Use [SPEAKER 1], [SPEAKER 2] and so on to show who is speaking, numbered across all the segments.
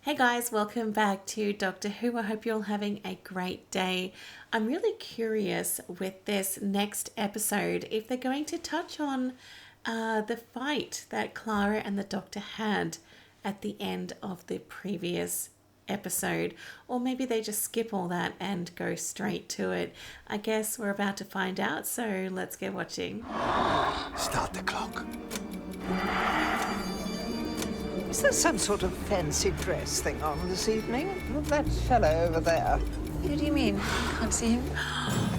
[SPEAKER 1] Hey guys, welcome back to Doctor Who. I hope you're all having a great day. I'm really curious with this next episode if they're going to touch on the fight that Clara and the Doctor had at the end of the previous episode, or maybe they just skip all that and go straight to it. I guess we're about to find out, so let's get watching.
[SPEAKER 2] Start the clock.
[SPEAKER 3] Is there some sort of fancy dress thing on this evening? That fellow over there.
[SPEAKER 4] Who do you mean? Can't see him.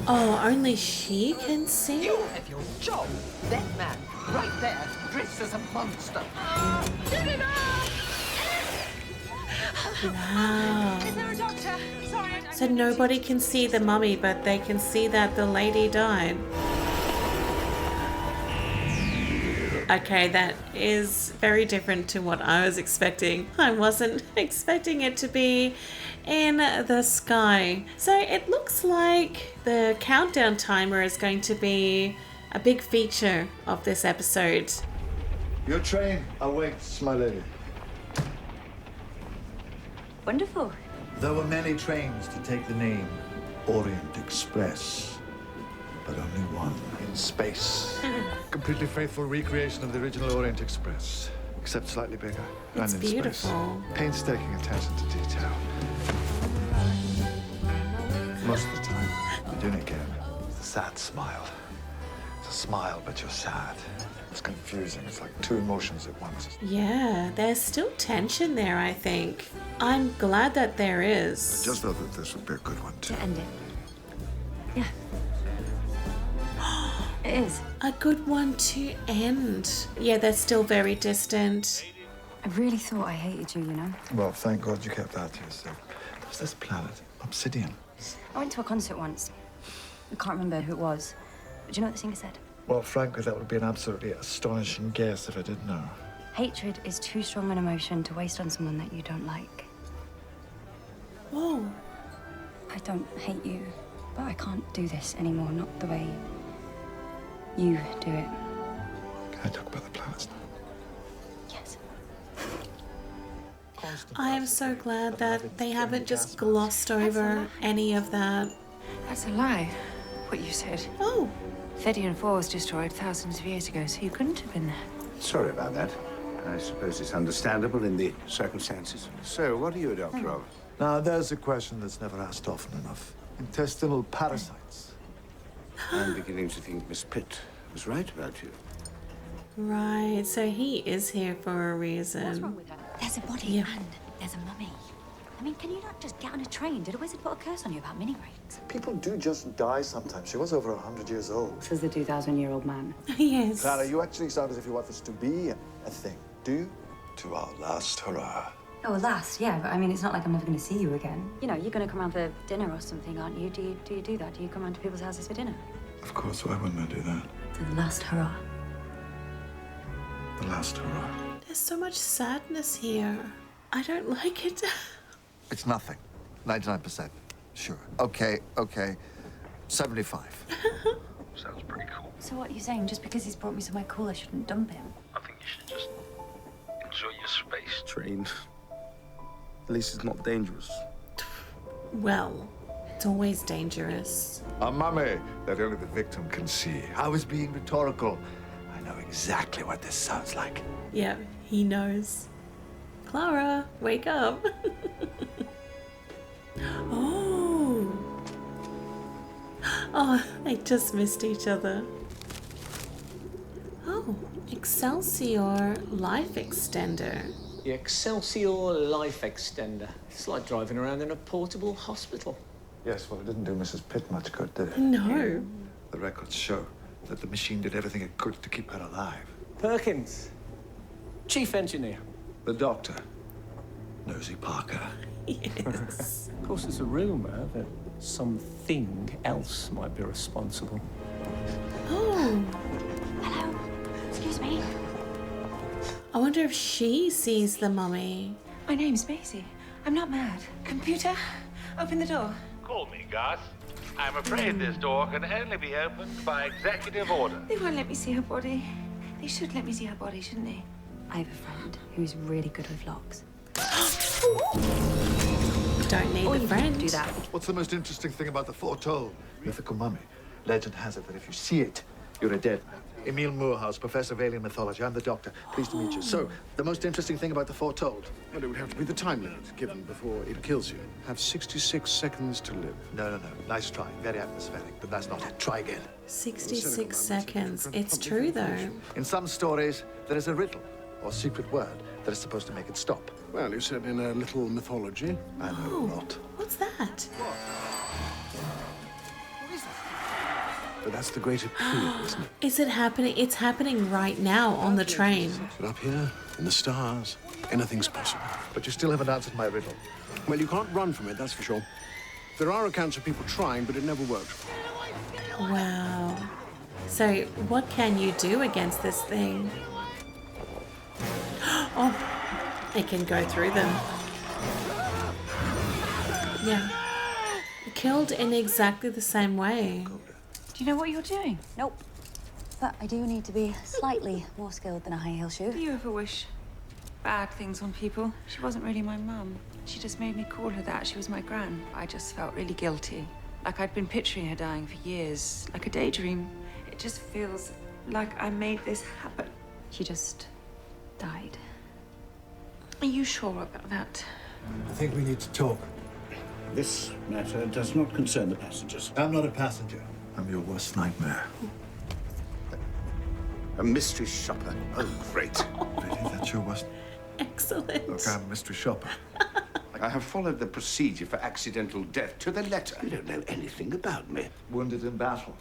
[SPEAKER 1] Oh, only she can see?
[SPEAKER 3] You have your job. That man, right there, dressed as a monster.
[SPEAKER 1] Wow.
[SPEAKER 4] Is there a doctor? Sorry,
[SPEAKER 1] So nobody can see the mummy, but they can see that the lady died. Okay, that is very different to what I was expecting. I wasn't expecting it to be in the sky. So it looks like the countdown timer is going to be a big feature of this episode.
[SPEAKER 2] Your train awaits, my lady.
[SPEAKER 4] Wonderful.
[SPEAKER 2] There were many trains to take the name Orient Express, but only one in space.
[SPEAKER 5] Completely faithful recreation of the original Orient Express, except slightly bigger.
[SPEAKER 1] It's
[SPEAKER 5] and in
[SPEAKER 1] beautiful.
[SPEAKER 5] Space. Painstaking attention to detail. Most of the time, you're doing it again. It's a sad smile. It's a smile, but you're sad. It's confusing. It's like two emotions at once.
[SPEAKER 1] Yeah, there's still tension there, I think. I'm glad that there is.
[SPEAKER 5] I just thought that this would be a good one, too.
[SPEAKER 4] To end it. Yeah. It is.
[SPEAKER 1] A good one to end. Yeah, they're still very distant.
[SPEAKER 4] I really thought I hated you, you know?
[SPEAKER 5] Well, thank God you kept that to yourself. There's this planet, Obsidian.
[SPEAKER 4] I went to a concert once. I can't remember who it was. But do you know what the singer said?
[SPEAKER 5] Well, frankly, that would be an absolutely astonishing guess if I did know.
[SPEAKER 4] Hatred is too strong an emotion to waste on someone that you don't like.
[SPEAKER 1] Whoa.
[SPEAKER 4] I don't hate you, but I can't do this anymore, not the way you do it.
[SPEAKER 5] Can I talk about the planets now?
[SPEAKER 4] Yes.
[SPEAKER 1] I am so glad that they haven't just glossed over any of that.
[SPEAKER 6] That's a lie, what you said.
[SPEAKER 1] Oh,
[SPEAKER 6] Thedian IV was destroyed thousands of years ago, so you couldn't have been there.
[SPEAKER 7] Sorry about that. I suppose it's understandable in the circumstances. So, what are you a doctor of?
[SPEAKER 5] Now, there's a question that's never asked often enough. Intestinal parasites.
[SPEAKER 7] I'm beginning to think Miss Pitt was right about you.
[SPEAKER 1] right. So he is here for a
[SPEAKER 4] What's wrong
[SPEAKER 1] reason.
[SPEAKER 4] with her? There's a body
[SPEAKER 1] Yeah.
[SPEAKER 4] and there's a mummy. I mean, can you not just get on a train? Did a wizard put a curse on you about mini breaks?
[SPEAKER 5] People do just die sometimes. She was over 100 years old.
[SPEAKER 4] Says the 2,000-year-old man.
[SPEAKER 1] Yes.
[SPEAKER 5] Clara, you actually sound as if you want this to be a thing. Do you? To our last hurrah.
[SPEAKER 4] Oh, last, yeah, but I mean, it's not like I'm never going to see you again. You know, you're going to come around for dinner or something, aren't you? Do you do that? Do you come around to people's houses for dinner?
[SPEAKER 5] Of course, why wouldn't I do that?
[SPEAKER 4] To the last hurrah.
[SPEAKER 5] The last hurrah.
[SPEAKER 1] There's so much sadness here. I don't like it.
[SPEAKER 5] It's nothing. 99%. Sure. Okay. 75. Sounds pretty cool.
[SPEAKER 4] So what are you saying? Just because he's brought me somewhere cool, I shouldn't dump him?
[SPEAKER 8] I think you should just enjoy your space train. At least it's not dangerous.
[SPEAKER 1] Well, it's always dangerous.
[SPEAKER 5] A mummy that only the victim can see. I was being rhetorical. I know exactly what this sounds like.
[SPEAKER 1] Yeah, he knows. Clara, wake up. Oh. Oh, they just missed each other. Oh, Excelsior Life Extender.
[SPEAKER 9] The Excelsior Life Extender. It's like driving around in a portable hospital.
[SPEAKER 5] Yes, well, it didn't do Mrs. Pitt much good, did it?
[SPEAKER 1] No.
[SPEAKER 5] The records show that the machine did everything it could to keep her alive.
[SPEAKER 9] Perkins, chief engineer.
[SPEAKER 5] The doctor, Nosy Parker.
[SPEAKER 1] Yes.
[SPEAKER 9] Of course, there's a rumor that something else might be responsible.
[SPEAKER 1] Oh,
[SPEAKER 4] Hello? Excuse me?
[SPEAKER 1] I wonder if she sees the mummy.
[SPEAKER 6] My name's Maisie. I'm not mad. Computer, open the door.
[SPEAKER 8] Call me, Gus. I'm afraid this door can only be opened by executive order.
[SPEAKER 6] They won't let me see her body. They should let me see her body, shouldn't they?
[SPEAKER 4] I have a friend who's really good with locks.
[SPEAKER 1] don't need the friend.
[SPEAKER 4] do that.
[SPEAKER 2] What's the most interesting thing about the foretold? Mythical mummy. Legend has it that if you see it, you're a dead man. Emile Moorhouse, professor of alien mythology. I'm the doctor. Pleased to meet you. So, the most interesting thing about the foretold?
[SPEAKER 7] Well, it would have to be the time limit given before it kills you. Have 66 seconds to live.
[SPEAKER 2] No. Nice try. Very atmospheric, but that's not it. Try again.
[SPEAKER 1] 66 seconds. It's true, though.
[SPEAKER 2] In some stories, there is a riddle or secret word that is supposed to make it stop.
[SPEAKER 7] Well, you said in a little mythology.
[SPEAKER 2] I know a lot.
[SPEAKER 1] What's that?
[SPEAKER 7] But that's the great appeal, isn't it?
[SPEAKER 1] Is it happening? It's happening right now on the train.
[SPEAKER 7] But up here, in the stars, anything's possible.
[SPEAKER 2] But you still haven't answered my riddle.
[SPEAKER 7] Well, you can't run from it, that's for sure. There are accounts of people trying, but it never worked.
[SPEAKER 1] Wow. So, what can you do against this thing? Oh, it can go through them. Yeah. Killed in exactly the same way.
[SPEAKER 6] Do you know what you're doing?
[SPEAKER 4] Nope. But I do need to be slightly more skilled than a high heel shoe.
[SPEAKER 6] Do you ever wish bad things on people? She wasn't really my mum. She just made me call her that. She was my gran. I just felt really guilty. Like I'd been picturing her dying for years, like a daydream. It just feels like I made this happen.
[SPEAKER 4] She just died.
[SPEAKER 6] Are you sure about that?
[SPEAKER 2] I think we need to talk.
[SPEAKER 7] This matter does not concern the passengers.
[SPEAKER 2] I'm not a passenger. I'm your worst nightmare.
[SPEAKER 7] A mystery shopper. Oh, great.
[SPEAKER 2] Really? That's your worst?
[SPEAKER 1] Excellent.
[SPEAKER 2] Look, I'm a mystery shopper.
[SPEAKER 7] I have followed the procedure for accidental death to the letter. You don't know anything about me.
[SPEAKER 2] Wounded in battle.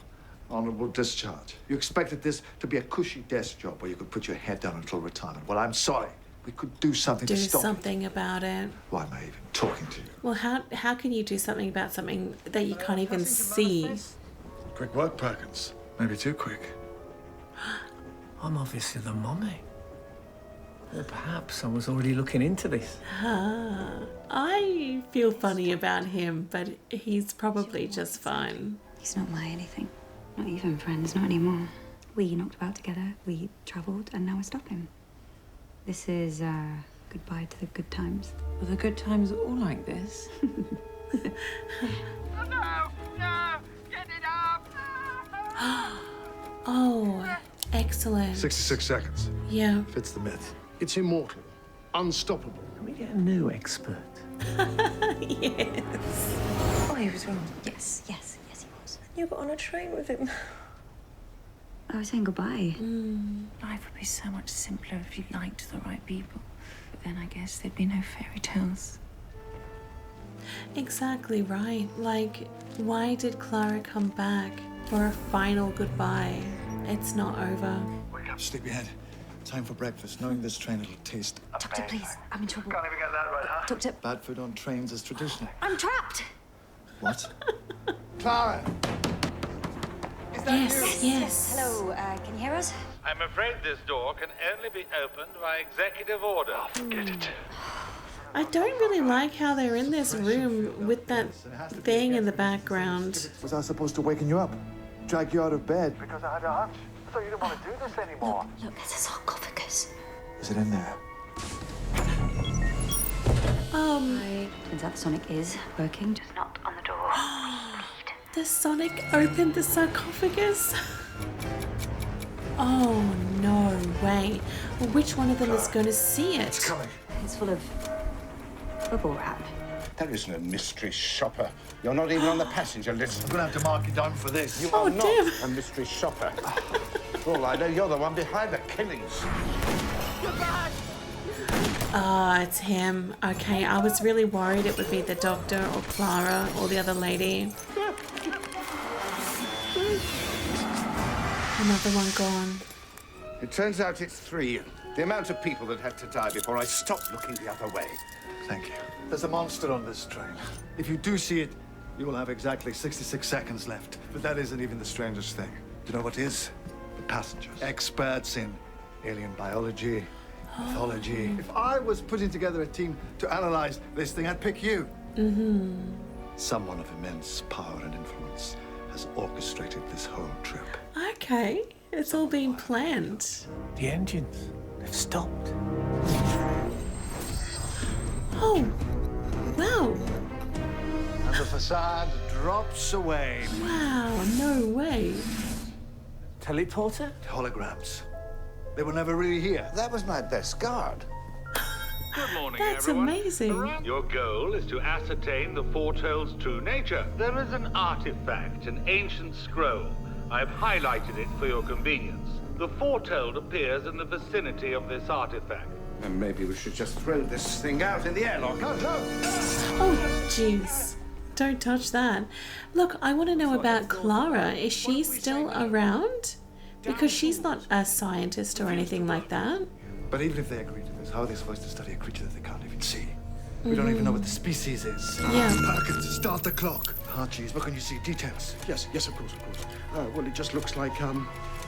[SPEAKER 2] Honorable discharge. You expected this to be a cushy desk job where you could put your head down until retirement. Well, I'm sorry. We could do something
[SPEAKER 1] Do
[SPEAKER 2] to stop
[SPEAKER 1] something about it.
[SPEAKER 2] Why am I even talking to you?
[SPEAKER 1] Well, how can you do something about something that you can't even see?
[SPEAKER 2] Quick work, Perkins. Maybe too quick.
[SPEAKER 9] I'm obviously the mummy. Or perhaps I was already looking into this.
[SPEAKER 1] I feel funny about him, but he's probably just fine.
[SPEAKER 4] He's not my anything. Not even friends, not anymore. We knocked about together, we travelled, and now we're stopping. This is goodbye to the good times.
[SPEAKER 6] Were the good times all like this?
[SPEAKER 1] Oh, excellent.
[SPEAKER 2] 66 seconds.
[SPEAKER 1] Yeah.
[SPEAKER 2] Fits the myth.
[SPEAKER 7] It's immortal. Unstoppable.
[SPEAKER 9] Can we get a new expert?
[SPEAKER 1] Yes.
[SPEAKER 6] Oh, he was wrong.
[SPEAKER 4] Yes, he was.
[SPEAKER 6] You got on a train with him.
[SPEAKER 4] I was saying goodbye.
[SPEAKER 6] Life would be so much simpler if you liked the right people. But then I guess there'd be no fairy tales.
[SPEAKER 1] Exactly right. Like, why did Clara come back for a final goodbye? It's not over.
[SPEAKER 2] Wake up, sleepyhead. Time for breakfast. Knowing this train, it'll taste
[SPEAKER 4] Doctor, please, I'm in trouble.
[SPEAKER 2] Can't even get that right, huh?
[SPEAKER 4] Doctor,
[SPEAKER 2] Bad food on trains is traditional.
[SPEAKER 4] I'm trapped.
[SPEAKER 2] What? Clara! Is that
[SPEAKER 1] Yes.
[SPEAKER 4] Hello, can you hear us?
[SPEAKER 10] I'm afraid this door can only be opened by executive order.
[SPEAKER 2] Forget it.
[SPEAKER 1] I don't really like how they're in this room with that thing in the background.
[SPEAKER 2] Was I supposed to waken you up? Drag you out of bed? Because I had a hunch. I thought you didn't want to do this anymore.
[SPEAKER 4] Look, there's a sarcophagus.
[SPEAKER 2] Is it in there?
[SPEAKER 4] Turns out the sonic is working, just not on the door.
[SPEAKER 1] The Sonic opened the sarcophagus? Oh, no way. Well, which one of them is going to see it?
[SPEAKER 2] It's coming.
[SPEAKER 4] It's full of bubble wrap.
[SPEAKER 7] There is no mystery shopper. You're not even on the passenger list.
[SPEAKER 2] I'm gonna have to mark you down for this.
[SPEAKER 7] You
[SPEAKER 1] Oh,
[SPEAKER 7] are not
[SPEAKER 1] damn.
[SPEAKER 7] a mystery shopper. For all I know, you're the one behind the killings.
[SPEAKER 1] Ah, it's him. Okay, I was really worried it would be the doctor or Clara or the other lady. Another one gone.
[SPEAKER 7] It turns out it's 3. The amount of people that had to die before I stopped looking the other way.
[SPEAKER 2] Thank you. There's a monster on this train. If you do see it, you will have exactly 66 seconds left. But that isn't even the strangest thing. Do you know what is? The passengers. Experts in alien biology, mythology. If I was putting together a team to analyze this thing, I'd pick you. Someone of immense power and influence has orchestrated this whole trip.
[SPEAKER 1] Okay, it's all been planned.
[SPEAKER 9] The engines, they've stopped.
[SPEAKER 1] Oh, wow.
[SPEAKER 2] facade drops away.
[SPEAKER 1] Wow, no way.
[SPEAKER 9] Teleporter?
[SPEAKER 2] Holograms. They were never really here.
[SPEAKER 7] That was my best guard.
[SPEAKER 10] Good morning,
[SPEAKER 1] That's
[SPEAKER 10] everyone.
[SPEAKER 1] amazing.
[SPEAKER 10] Your goal is to ascertain the foretold's true nature. There is an artifact, an ancient scroll. I've highlighted it for your convenience. The foretold appears in the vicinity of this artifact.
[SPEAKER 7] And maybe we should just throw this thing out in the airlock.
[SPEAKER 1] Oh, jeez. Don't touch that. Look, I want to know about Clara. Is she still around? Because she's not a scientist or anything like that.
[SPEAKER 2] But even if they agree to this, how are they supposed to study a creature that they can't even see? We don't even know what the species is.
[SPEAKER 1] Yeah.
[SPEAKER 2] Perkins, start the clock. Archie's, what can you see? Details.
[SPEAKER 11] Yes, of course. Well, it just looks like,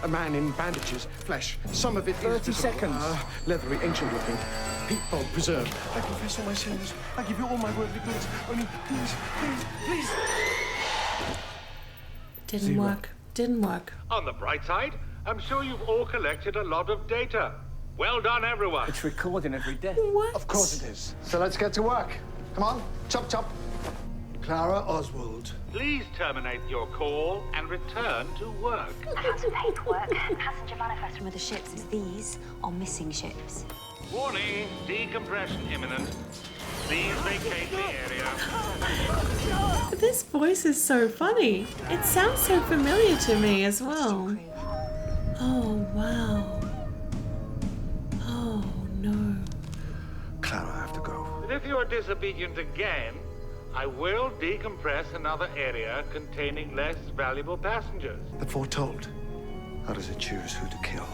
[SPEAKER 11] a man in bandages, flesh. Some of it is
[SPEAKER 9] 30 seconds.
[SPEAKER 11] Leathery, ancient looking. Peat bog preserved. I confess all my sins. I give you all my worldly goods. Only, please.
[SPEAKER 1] Didn't work. Didn't work.
[SPEAKER 10] On the bright side, I'm sure you've all collected a lot of data. Well done, everyone.
[SPEAKER 9] It's recording every death.
[SPEAKER 1] What?
[SPEAKER 2] Of course it is. So let's get to work. Come on, chop. Clara Oswald.
[SPEAKER 10] Please terminate your call and return to work.
[SPEAKER 4] I found some paperwork. Passenger manifest from other ships as these are missing ships.
[SPEAKER 10] Warning, decompression imminent. Please vacate the area.
[SPEAKER 1] This voice is so funny. It sounds so familiar to me as well. Oh, wow. Oh, no.
[SPEAKER 2] Clara, I have to go.
[SPEAKER 10] But if you are disobedient again, I will decompress another area containing less valuable passengers.
[SPEAKER 2] The foretold. How does it choose who to kill?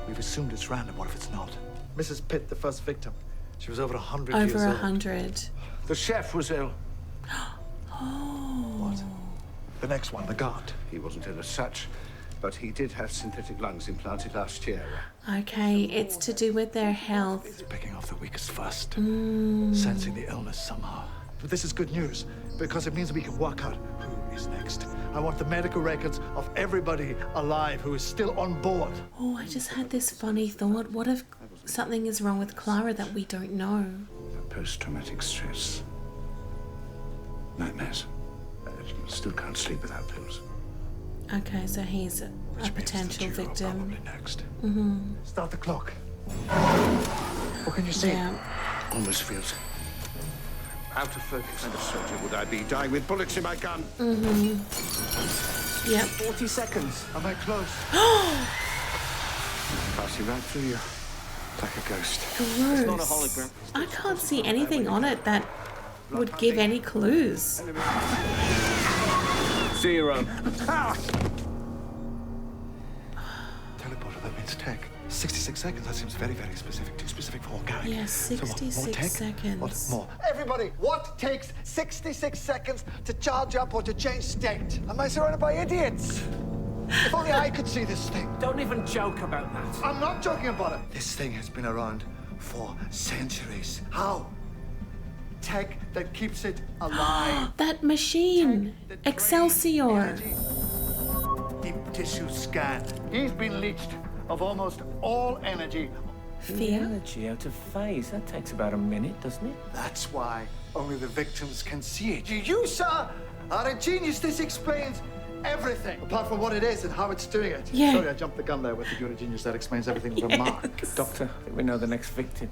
[SPEAKER 2] We've assumed it's random. What if it's not? Mrs. Pitt, the first victim. She was over 100 years
[SPEAKER 1] Over
[SPEAKER 2] old.
[SPEAKER 1] 100.
[SPEAKER 7] The chef was ill.
[SPEAKER 1] Oh.
[SPEAKER 2] What? The next one, the guard.
[SPEAKER 7] He wasn't ill as such, but he did have synthetic lungs implanted last year.
[SPEAKER 1] Okay, it's to do with their health.
[SPEAKER 2] It's picking off the weakest first. Sensing the illness somehow. But this is good news, because it means we can work out who is next. I want the medical records of everybody alive who is still on board.
[SPEAKER 1] Oh, I just had this funny thought. What if something is wrong with Clara that we don't know?
[SPEAKER 7] Post-traumatic stress. Nightmares. Still can't sleep without pills.
[SPEAKER 1] Okay, so he's a potential victim.
[SPEAKER 2] Probably next. Start the clock. What can you see?
[SPEAKER 1] Yeah.
[SPEAKER 7] Almost feels out of focus. What kind of soldier would I be, dying with bullets in my gun?
[SPEAKER 1] Yep.
[SPEAKER 9] 40 seconds.
[SPEAKER 2] Am I close?
[SPEAKER 7] Passing right through you, like a ghost.
[SPEAKER 1] Gross.
[SPEAKER 9] It's not a hologram.
[SPEAKER 1] I can't see anything on it that would give any clues.
[SPEAKER 9] 0.
[SPEAKER 2] Teleporter, that means tech. 66 seconds, that seems very, very specific. Too specific for organic.
[SPEAKER 1] Yeah,
[SPEAKER 2] So what, more
[SPEAKER 1] 66
[SPEAKER 2] tech?
[SPEAKER 1] seconds.
[SPEAKER 2] What more? Everybody, what takes 66 seconds to charge up or to change state? Am I surrounded by idiots? If only I could see this thing.
[SPEAKER 9] Don't even joke about that.
[SPEAKER 2] I'm not joking about it. This thing has been around for centuries. How? Tech that keeps it alive.
[SPEAKER 1] That machine.
[SPEAKER 2] Tech that
[SPEAKER 1] Excelsior.
[SPEAKER 2] drains energy. Deep tissue scan. He's been leached of almost all energy.
[SPEAKER 1] Fear.
[SPEAKER 9] Energy out of phase. That takes about a minute, doesn't it?
[SPEAKER 2] That's why only the victims can see it. You, sir, are a genius. This explains everything, apart from what it is and how it's doing it.
[SPEAKER 1] Yeah.
[SPEAKER 2] Sorry, I jumped the gun there with the you're a genius. That explains everything with a mark.
[SPEAKER 9] Doctor, I think we know the next victim.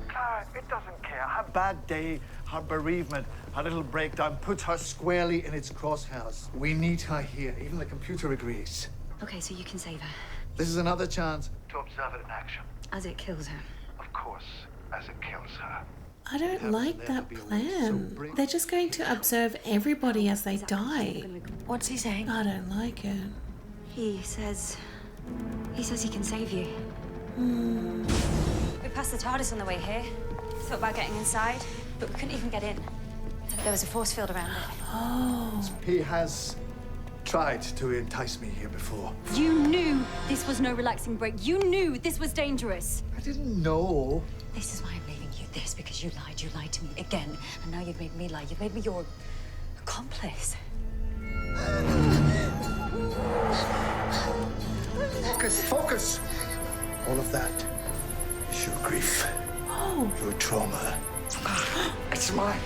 [SPEAKER 2] Clara, it doesn't care. Her bad day, her bereavement, her little breakdown puts her squarely in its crosshairs. We need her here. Even the computer agrees.
[SPEAKER 4] Okay, so you can save her.
[SPEAKER 2] This is another chance to observe it in action.
[SPEAKER 4] As it kills her.
[SPEAKER 2] Of course, as it kills her.
[SPEAKER 1] I don't like that plan. They're just going to observe everybody as they die.
[SPEAKER 6] What's he saying?
[SPEAKER 1] I don't like it.
[SPEAKER 4] He says he can save you.
[SPEAKER 12] We passed the TARDIS on the way here. Thought about getting inside, but we couldn't even get in. There was a force field around it.
[SPEAKER 1] Oh.
[SPEAKER 2] He has tried to entice me here before.
[SPEAKER 12] You knew this was no relaxing break. You knew this was dangerous.
[SPEAKER 2] I didn't know.
[SPEAKER 12] This is why I'm leaving you this, because you lied. You lied to me again. And now you've made me lie. You've made me your accomplice.
[SPEAKER 2] Focus! All of that is your grief.
[SPEAKER 1] Oh.
[SPEAKER 2] Your trauma. It's mine.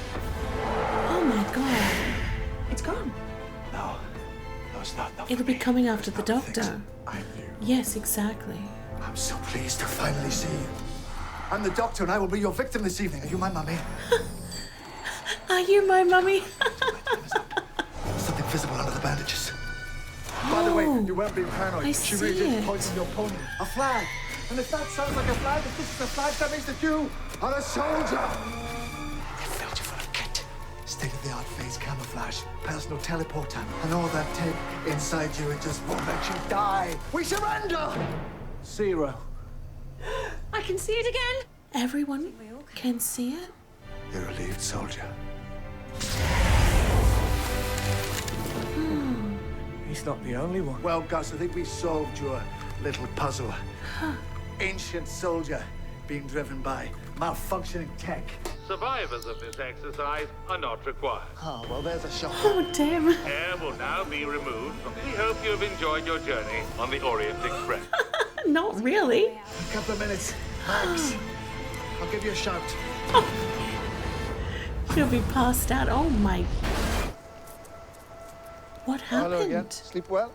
[SPEAKER 1] Oh my god.
[SPEAKER 6] It's gone.
[SPEAKER 2] No. No, it's not.
[SPEAKER 1] It'll be coming after the doctor.
[SPEAKER 2] I knew.
[SPEAKER 1] Yes, exactly.
[SPEAKER 2] I'm so pleased to finally see you. I'm the doctor and I will be your victim this evening. Are you my mummy?
[SPEAKER 1] Are you my mummy?
[SPEAKER 2] Something visible under the bandages. By the way, you weren't being paranoid.
[SPEAKER 1] I
[SPEAKER 2] She really
[SPEAKER 1] see
[SPEAKER 2] did
[SPEAKER 1] it.
[SPEAKER 2] point to your pony. A flag. And if that sounds like a flag, if this is a flag, that means that you are a soldier. They filled you full of kit. State-of-the-art phase camouflage, personal teleporter, and all that tape inside you. It just won't let you die. We surrender!
[SPEAKER 11] Zero.
[SPEAKER 6] I can see it again.
[SPEAKER 1] Everyone can see it?
[SPEAKER 2] You're a relieved soldier.
[SPEAKER 9] He's not the only one.
[SPEAKER 2] Well, Gus, I think we solved your little puzzle. Ancient soldier being driven by malfunctioning tech.
[SPEAKER 10] Survivors of this exercise are not required.
[SPEAKER 2] Oh, well, there's a shock.
[SPEAKER 1] Oh, damn.
[SPEAKER 10] Air will now be removed. We hope you have enjoyed your journey on the Orient Express.
[SPEAKER 1] Not really.
[SPEAKER 2] A couple of minutes, max. I'll give you a shout.
[SPEAKER 1] She'll be passed out. Oh my. What happened?
[SPEAKER 2] Hello again. Sleep well?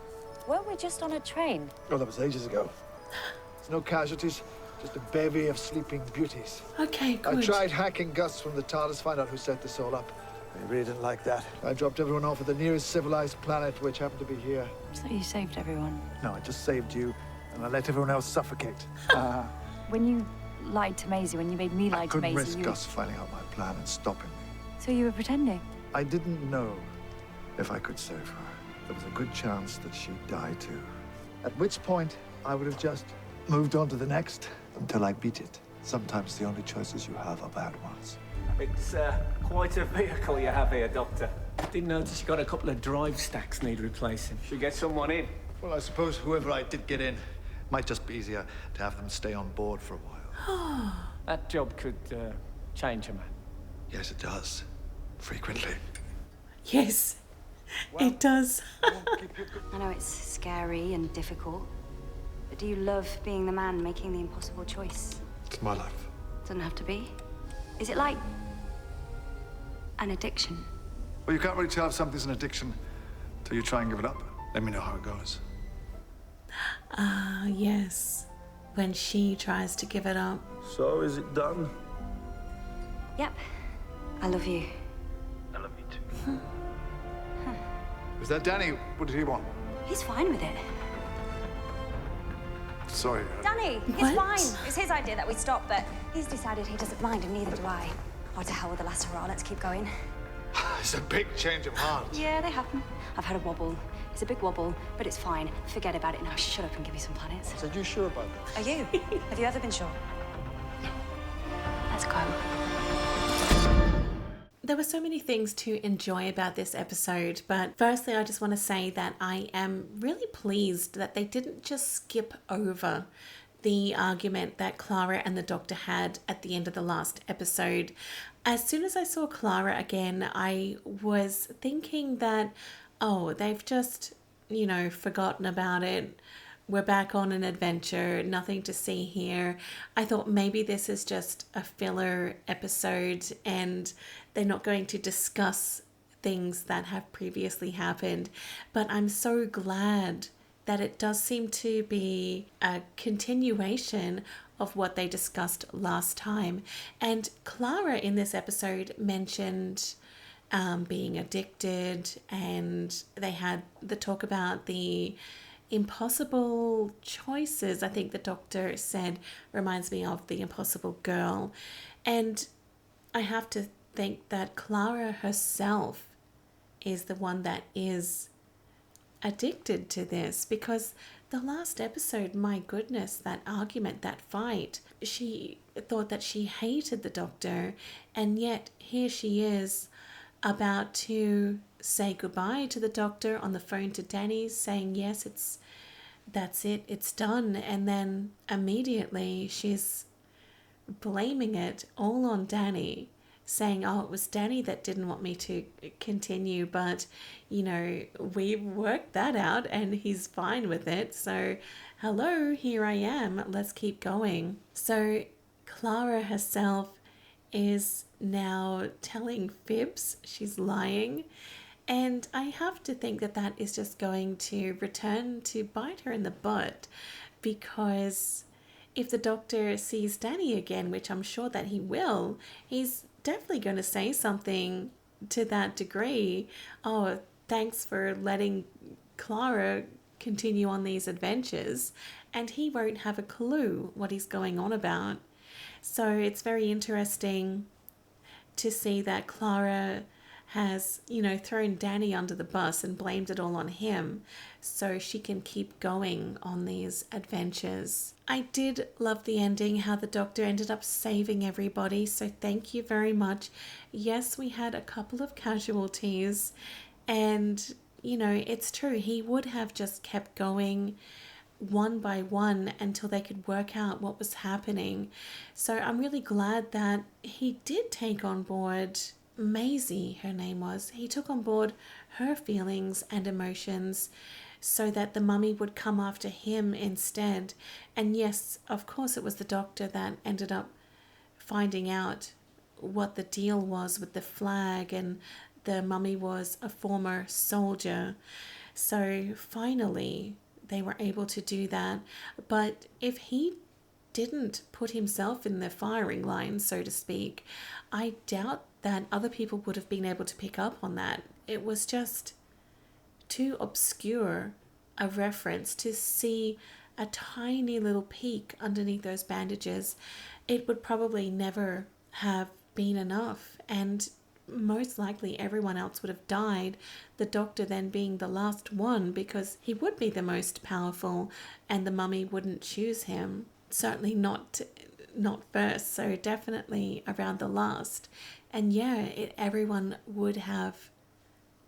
[SPEAKER 12] Weren't we just on a train?
[SPEAKER 2] Oh, that was ages ago. There's no casualties, just a bevy of sleeping beauties.
[SPEAKER 1] Okay, good.
[SPEAKER 2] I tried hacking Gus from the TARDIS, find out who set this all up. They really didn't like that. I dropped everyone off at the nearest civilized planet, which happened to be here.
[SPEAKER 12] So you saved everyone.
[SPEAKER 2] No, I just saved you, and I let everyone else suffocate.
[SPEAKER 12] When you lied to Maisie, when you made me lie
[SPEAKER 2] I
[SPEAKER 12] to
[SPEAKER 2] couldn't
[SPEAKER 12] Maisie,
[SPEAKER 2] risk Gus finding out my plan and stopping me.
[SPEAKER 12] So you were pretending?
[SPEAKER 2] I didn't know if I could save her. There was a good chance that she'd die too. At which point, I would have just moved on to the next until I beat it. Sometimes the only choices you have are bad ones.
[SPEAKER 9] It's quite a vehicle you have here, Doctor. Didn't notice you got a couple of drive stacks need replacing. Should get someone in.
[SPEAKER 2] Well, I suppose whoever I did get in might just be easier to have them stay on board for a while.
[SPEAKER 9] That job could change a man.
[SPEAKER 2] Yes, it does. Frequently.
[SPEAKER 1] Yes, it does.
[SPEAKER 4] I know it's scary and difficult, but do you love being the man making the impossible choice?
[SPEAKER 2] It's my life.
[SPEAKER 4] Doesn't have to be. Is it like an addiction?
[SPEAKER 2] Well, you can't really tell if something's an addiction till you try and give it up. Let me know how it goes.
[SPEAKER 1] Ah, yes. When she tries to give it up.
[SPEAKER 11] So, is it done?
[SPEAKER 4] Yep. I love you.
[SPEAKER 8] I love you too.
[SPEAKER 2] Was that Danny? What did he want?
[SPEAKER 4] He's fine with it.
[SPEAKER 2] Sorry.
[SPEAKER 4] Danny, he's
[SPEAKER 1] What?
[SPEAKER 4] fine. It's his idea that we stop, but he's decided he doesn't mind, and neither do I. Oh, to hell with the last hurrah. Let's keep going.
[SPEAKER 2] It's a big change of heart.
[SPEAKER 4] Yeah, they happen. I've had a wobble. It's a big wobble, but it's fine. Forget about it now. Shut up and give me some planets.
[SPEAKER 2] So you sure about that?
[SPEAKER 12] Are you? Have you ever been sure?
[SPEAKER 4] Let's go.
[SPEAKER 1] There were so many things to enjoy about this episode, but firstly, I just want to say that I am really pleased that they didn't just skip over the argument that Clara and the doctor had at the end of the last episode. As soon as I saw Clara again, I was thinking that, oh, they've just, forgotten about it. We're back on an adventure, nothing to see here. I thought maybe this is just a filler episode and they're not going to discuss things that have previously happened. But I'm so glad that it does seem to be a continuation of what they discussed last time. And Clara in this episode mentioned being addicted, and they had the talk about the impossible choices. I think the doctor said reminds me of the Impossible Girl. And I have to think that Clara herself is the one that is addicted to this, because the last episode, my goodness, that argument, that fight, she thought that she hated the doctor, and yet here she is about to say goodbye to the doctor on the phone to Danny, saying yes, that's it, it's done, and then immediately she's blaming it all on Danny, saying, oh, it was Danny that didn't want me to continue, but we worked that out and he's fine with it, so hello, here I am, let's keep going. So Clara herself is now telling fibs. She's lying. And I have to think that that is just going to return to bite her in the butt, because if the doctor sees Danny again, which I'm sure that he will, he's definitely going to say something to that degree. Oh, thanks for letting Clara continue on these adventures. And he won't have a clue what he's going on about. So it's very interesting to see that Clara has, thrown Danny under the bus and blamed it all on him so she can keep going on these adventures. I did love the ending, how the doctor ended up saving everybody, so thank you very much. Yes, we had a couple of casualties, and, it's true, he would have just kept going one by one until they could work out what was happening. So I'm really glad that he did take on board Maisie, her name was. He took on board her feelings and emotions so that the mummy would come after him instead. And yes, of course, it was the doctor that ended up finding out what the deal was with the flag, and the mummy was a former soldier. So finally, they were able to do that. But if he didn't put himself in the firing line, so to speak, I doubt that other people would have been able to pick up on that. It was just too obscure a reference to see a tiny little peek underneath those bandages. It would probably never have been enough, and most likely everyone else would have died, the doctor then being the last one, because he would be the most powerful and the mummy wouldn't choose him. Certainly not first, so definitely around the last. And yeah, everyone would have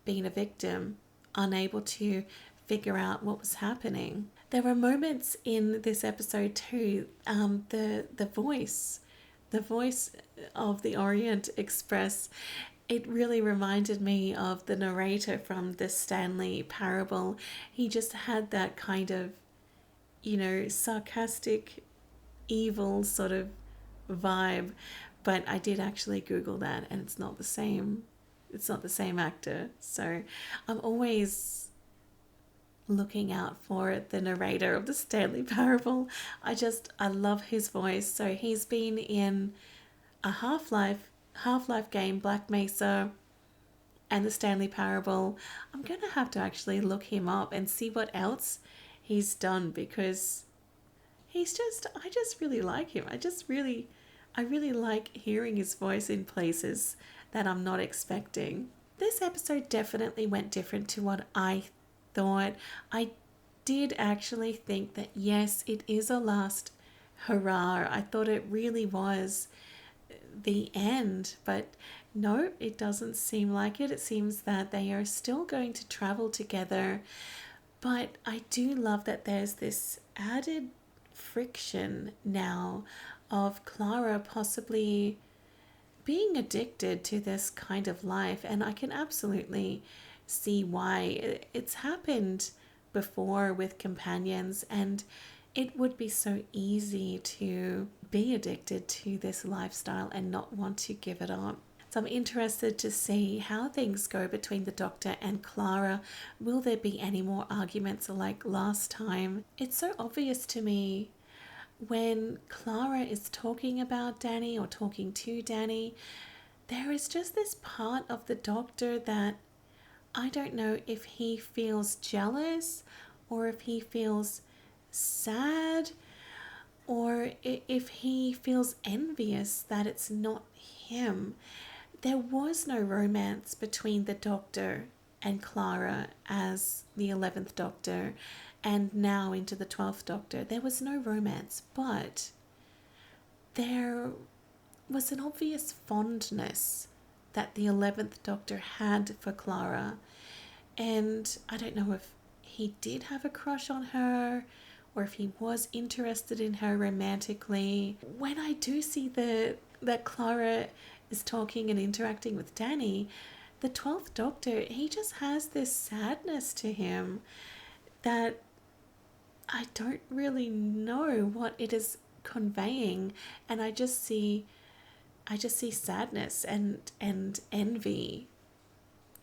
[SPEAKER 1] been a victim, unable to figure out what was happening. There were moments in this episode too, the voice of the Orient Express, it really reminded me of the narrator from the Stanley Parable. He just had that kind of, sarcastic, evil sort of vibe. But I did actually Google that, and it's not the same. It's not the same actor. So I'm always looking out for the narrator of the Stanley Parable. I love his voice. So he's been in a Half-Life game, Black Mesa, and the Stanley Parable. I'm going to have to actually look him up and see what else he's done, because I just really like him. I really like hearing his voice in places that I'm not expecting. This episode definitely went different to what I thought. I did actually think that, yes, it is a last hurrah. I thought it really was the end, but no, it doesn't seem like it. It seems that they are still going to travel together. But I do love that there's this added friction now of Clara possibly being addicted to this kind of life, and I can absolutely see why. It's happened before with companions, and it would be so easy to be addicted to this lifestyle and not want to give it up. So I'm interested to see how things go between the doctor and Clara. Will there be any more arguments like last time? It's so obvious to me when Clara is talking about Danny or talking to Danny, there is just this part of the doctor that I don't know if he feels jealous or if he feels sad or if he feels envious that it's not him. There was no romance between the doctor and Clara as the 11th Doctor, and now into the 12th Doctor. There was no romance, but there was an obvious fondness that the 11th Doctor had for Clara. And I don't know if he did have a crush on her or if he was interested in her romantically. When I do see that Clara is talking and interacting with Danny, the 12th Doctor, he just has this sadness to him that I don't really know what it is conveying. And I just see I just see sadness and envy.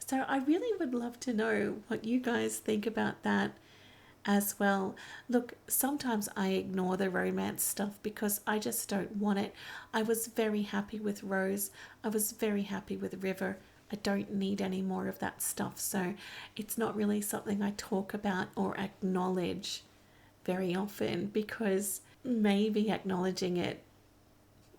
[SPEAKER 1] So I really would love to know what you guys think about that as well. Look, sometimes I ignore the romance stuff because I just don't want it. I was very happy with Rose. I was very happy with River. I don't need any more of that stuff. So it's not really something I talk about or acknowledge very often, because maybe acknowledging it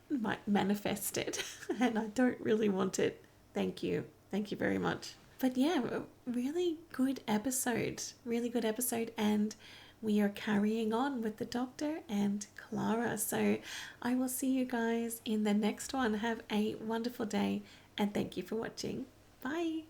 [SPEAKER 1] might manifest it and I don't really want it. Thank you. Thank you very much. But yeah, really good episode. Really good episode. And we are carrying on with the Doctor and Clara. So I will see you guys in the next one. Have a wonderful day and thank you for watching. Bye.